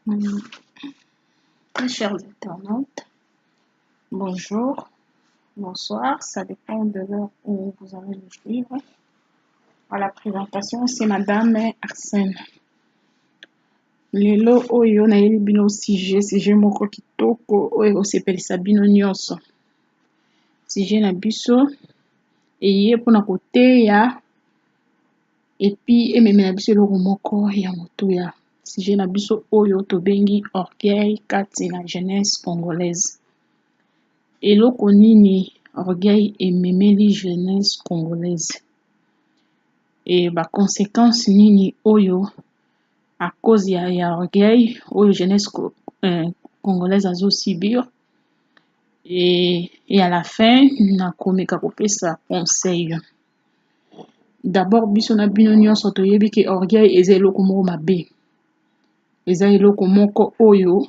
Hum, Très chers internautes, bonjour, bonsoir, ça dépend de l'heure où vous allez me suivre. À la présentation, c'est Madame Arsène. Lelo oyo nayebi bino sujet moko kitoko oyo osepelisa bino nyonso. Sujet na biso eye mpona koteya epi ememela biso eloko moko ya motuya. Sujet na biso oyo tobengi orgueil kati na jeunesse congolaise. Eloko nini orgueil ememeli jeunesse congolaise? Et ba conséquences nini oyo à cause ya orgueil oyo jeunesse congolaise azosubir? Et à la fin nakomeka kopesa conseil. D'abord biso na bino nyonso toyebi ke orgueil eza eloko moko mabe, eza eloko moko oyo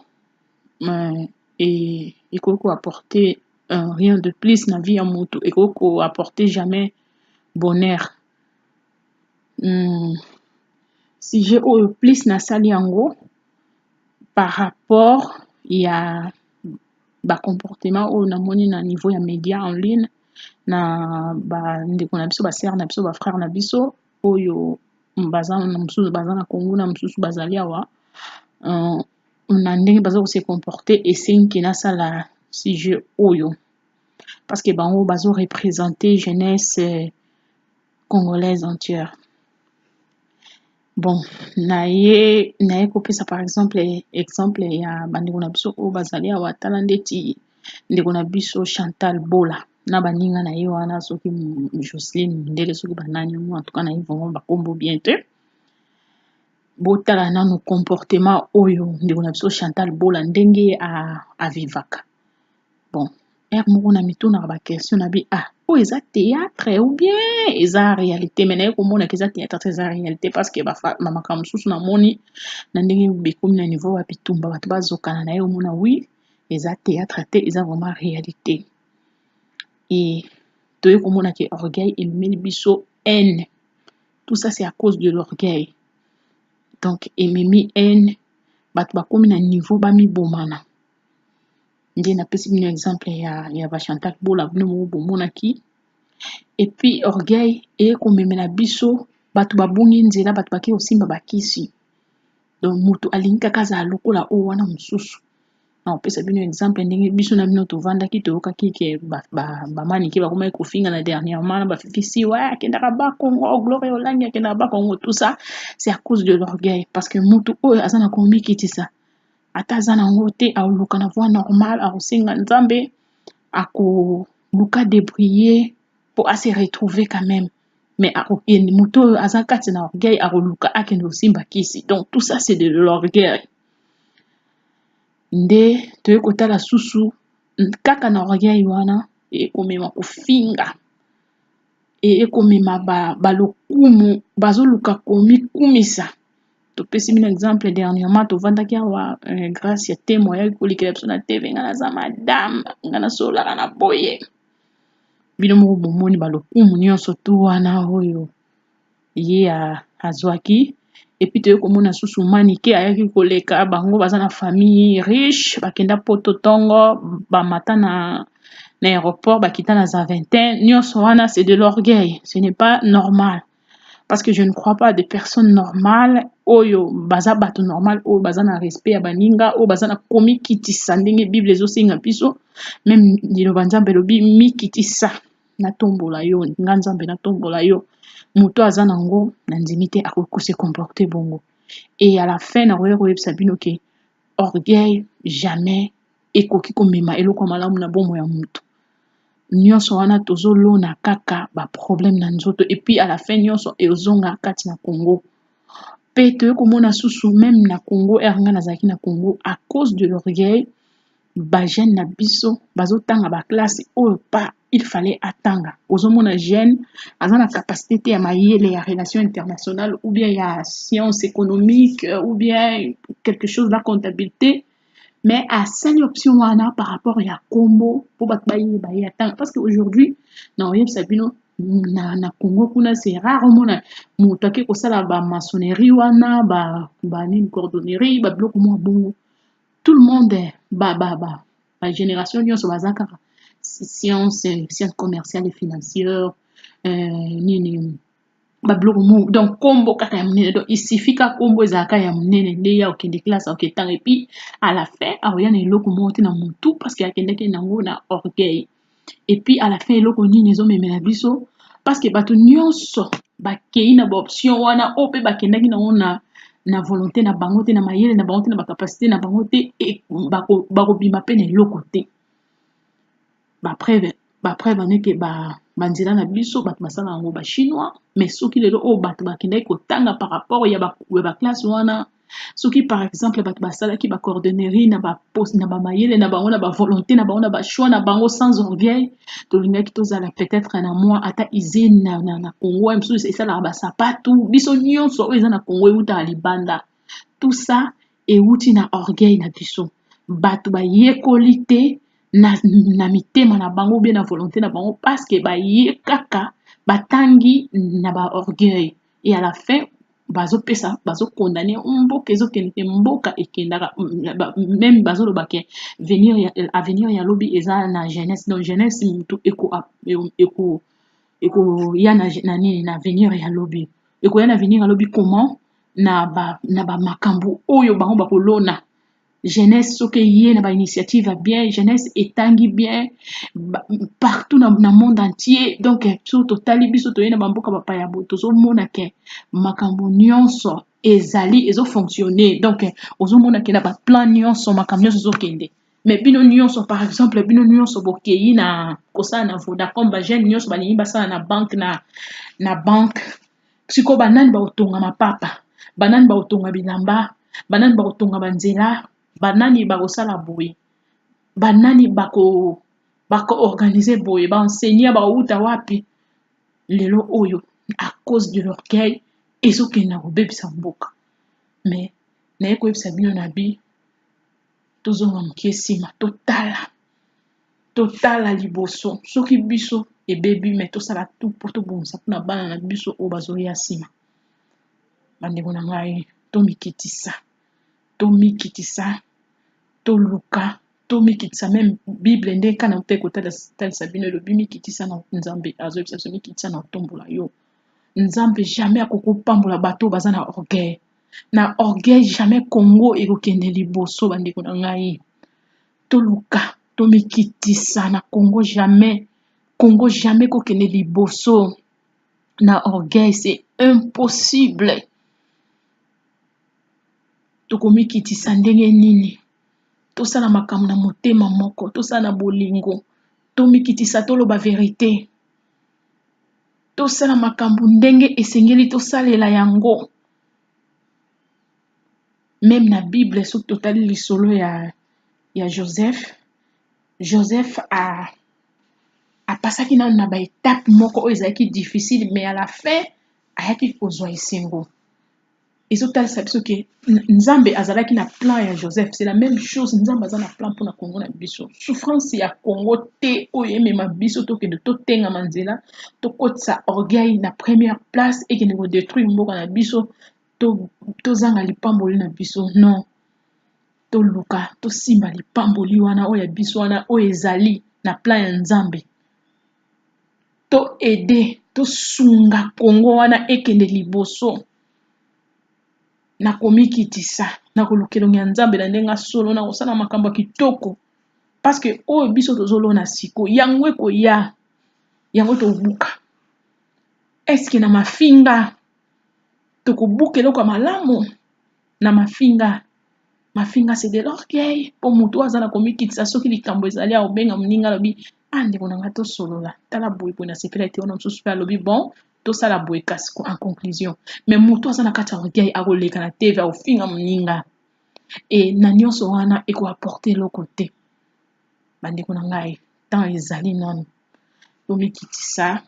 ekoki koapporter rien de plus na vie ya moto, ekoki koapporter jamais bonheur. Sujet oyo plus nasali yango par rapport ya ba comportement oyo namoni na niveau ya média en ligne na bandeko na biso basere na biso bafrère na biso oyo baza na mosusu baza na Congo na mosusu bazali awa na ndenge baza kose comporter esengi nasala sujet oyo parce que bango bazo représenter jeunesse congolaise entière. Bon, naye kopesa par exemple ya bandeko na biso oyo bazali awa tala ndeti ndeko na biso Chantal Bola na baninga na ye wana soki Jocelyne Ndele soki banani en tout cas na ye vraiment bakombo bien te. Botala nano comportement oyo ndeko na biso Chantal Bola ndenge avivaka. Bon, moko na mituna ba question na bi oyo eza théâtre ou bien eza réalité? Mais naye komona ke eza théâtre eza réalité parce que makambo mosusu namoni na ndenge bekomi na niveau ya bitumba bato bazokana na ye omona oui eza théâtre te eza vraiment réalité. Et toye komona ke orgueil ememeli biso haine. Tout ça c'est à cause de l'orgueil. Donc ememi haine bato bakomi na niveau bamibomana. Nde napesi bino exemple ya ba Chantal Bola bino moko bomonaki. Et puis orgueil ekomemela biso bato babungi nzela bato bake kosimba bakisi. Donc moto alingi kaka azala lokola oyo wana mosusu. Na opesa bino exemple ndenge biso na bino tovandaki toyokaki ke bamanike bakomaki kofinga na dernièrement ba fifisi ouais akendaka ba Congo Gloire Olangi akendaka ba Congo. Tout ça c'est à cause de l'orgueil parce que moto oyo aza na komikitisa ata aza nango te aoluka na voie normale akosenga nzambe akoluka débriller pour se retrouver quand même. Mais moto oyo aza kati na orgueil akoluka akende kosimba kisi. Donc tout ça c'est de l'orgueil. Nde toye kotala susu kaka na orgueil wana ekomema kofinga ekomema balokumu bazoluka komikumisa. Topesi bino exemple dernièrement tovandaki awa grâce ya témoin ya kolikela biso na TV nga naza madame nga nasolaka na boye bino moko bomoni balokumu nyonso tu wana oyo ye azwaki. Et puis toye komona susu manike ayaki koleka bango baza na famille riche bakenda poto tongo bamata na aéroport bakita na za vingtaine nyonso wana c'est de l'orgueil. Ce n'est pas normal parce que je ne crois pas des personnes normales oyo baza bato normal oyo baza na respect ya baninga oyo baza na komikitisa ndenge bible ezosenga biso même liloba nzambe elobi mikitisa natombola yo nga nzambe natombola yo. Moto aza nango na ndimi te akoki kose comporter bongo. Et à la fin nakoki koyebisa bino ke orgueil jamais ekoki komema eloko malamu na bomo ya moto. Nyonso wana tozolona kaka ba problème na nzoto et puis à la fin nyonso ezonga kati na Congo. Pe toye komona susu même na Congo nga nazalaki na Congo à cause de l'orgueil ba jeune na biso bazotanga ba classe oyo pa il fallait attendre. Ozomona jeune aza na capacité te ya mayele ya relation internationale ou bien ya science économique ou bien quelque chose la comptabilité. Mais à cette option wana par rapport à combo pour battre baye attendre parce que aujourd'hui na oyebisa bino na Congo kuna c'est rare omona moto ake kosala ba maçonnerie wana ba nini cordonnerie ba biloko moko bongo tout le monde ba génération nyonso baza kaka science commerciale et financière nini ba biloko moko donc kombo kaka ya monene donc il suffit ka kombo ezalaka ya monene nde ya okende classe oketanga et puis à la fin akoya na eloko moko te na motu parce que akendaki nango na orgueil et puis à la fin eloko nini ezomemela biso parce que bato nyonso bakei na baoption wana oyo mpe bakendaki nango na volonté na bango te na mayele na bango te na bacapacité na bango te bakobima mpe na eloko te bapreuve bandeke banzela na biso bato basala yango bachinois mais soki lelo oyo bato bakendaki kotanga par rapport ya baklasse wana soki par exemple bato basalaki bacordonnerie na bamayele na bango na bavolonté na bango na bachoix na bango sans orgueil tolingaki tozala peut-être na mwa ata usine na Congo mosusu esalaka basapatu biso nyonso oyo eza na Congo eutaka libanda tout ça euti na orgueil na biso bato bayekoli te na mitema na bango bien na volonté na bango parce que baye kaka batangi na baorgueil et à la fin bazokondane mboka ezokende te mboka ekendaka même bazoloba ke avenir ya lobi eza na jeunesse donc jeunesse mutu ekoya na avenir ya lobi ekoya na avenir ya lobi comment na bamakambo oyo bango bakolona jeunesse soki eyie na bainitiative ya bien jeunesse etangi bien partout na monde entier donc so totali biso toye na bamboka bapaya boye tozomona ke makambo nyonso ezali ezofonctionne donc ozomona ke na baplan nyonso makambo nyonso ezokende mais bino nyonso par exemple bino nyonso bokei na kosala na Vodacom bajeune nyonso balingi basala na banque sikoyo banani bakotonga mapapa banani bakotonga bilamba banani bakotonga banzela banani bakosala boye banani bako-organize boye baenseignant bakouta wapi lelo oyo à cause de l'orgueil ezokenda kobebisa mboka mais naye koyebisa bino na bi tozonga moke nsima totala liboso soki biso ebebi mais tosala tout mpo tobongisa mpona bana na biso oyo bazoya nsima bandeko na ngai tomikitisa toluka tomikitisa même bible nde kana mpe kotalisa bino elobi mikitisa na nzambe azoyebisa biso mikitisa na otombola yo nzambe jamais akokopambola bato oyo baza na orgueil jamais Congo ekokende liboso bandeko na ngai toluka tomikitisa na Congo jamais kokende liboso na orgueil c'est impossible tokomikitisa ndenge nini tosala makambo na motema moko tosala na bolingo tomikitisa toloba verité tosala makambo ndenge esengeli tosalela yango même na bible soki totali lisolo ya Joseph apasaki nano na baetape moko oyo ezalaki difficile mais à la fin ayaki kozwa esengo ezotalisa biso ke nzambe azalaki na plan ya Joseph c'est la même chose nzambe aza na plan mpona Congo na biso souffrance ya Congo te oyo emema biso tokende totengama nzela tokotisa orgueil na première place ekende kodétruire mboka na biso tozanga lipamboli na biso non toluka tosimba lipamboli wana oyo ya biso wana oyo ezali na plan ya nzambe toede tosunga Congo wana ekende liboso na komikitisa na kolukelonga ya nzambe na ndenge solo na kosala makambo ya kitoko parce que oyo biso tozolona siko yango ekoya yango tobuka eske na mafinga tokobuka eloko ya malamu na mafinga c'est de l'orgueil mpo moto aza na komikitisa soki likambo ezali akobenga moninga alobi ndeko na ngai tosolola tala boye na sepela ete wana mosusu mpe alobi bon tosala boye kasi en conclusion mais moto aza na kati ya orgueil akoleka na tv akofinga moninga e na nyonso wana ekoaporte eloko te bandeko na ngai temps ezali nano tomikitisa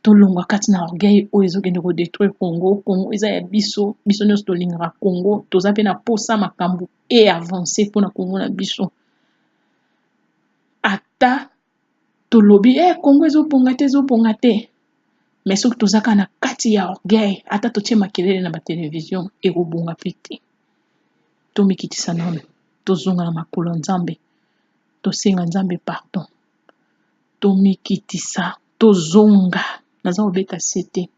tolongwa kati na orgueil oyo ezokende kodétruire Congo eza ya biso nyonso tolingaka Congo toza mpe na posa makambo avance mpona Congo na biso ata tolobi Congo ezoponga te mais soki tozaka na kati ya orgueil ata totie makelele na batelevizio ekobonga mpe te. Tomikitisa nano tozonga na makolo ya Nzambe, tosenga Nzambe pardon, tomikitisa tozonga naza kobeta se te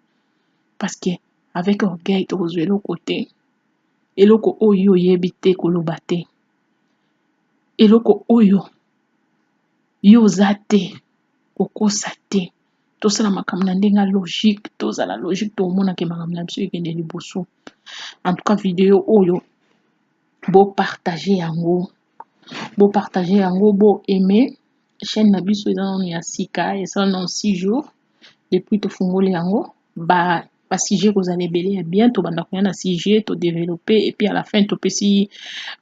parce que avec orgueil tokozwa eloko te, eloko oyo oyebi te koloba te, eloko oyo yo oza te kokosa te. Tosala makambo na ndenge ya logique, tozala logique tomonake makambo na biso ekende liboso. En tout cas video oyo bopartage yango, bo aimer chaîne na biso eza nano ya sika, esala nano 6 jours depuis tofungoli yango. Ba sujet kozala ebele ya bien, tobanda koya na sujet todévelopper et puis à la fin topesi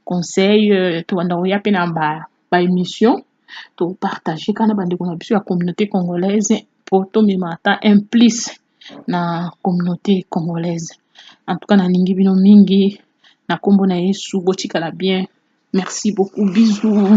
conseil, tobanda koya mpe na ba émission topartage kana bandeko na biso ya communauté congolaise po tomema ata un plus na communauté congolaise. En tout cas nalingi bino mingi na kombo na Yesu botikala bien. Merci beaucoup, bisous.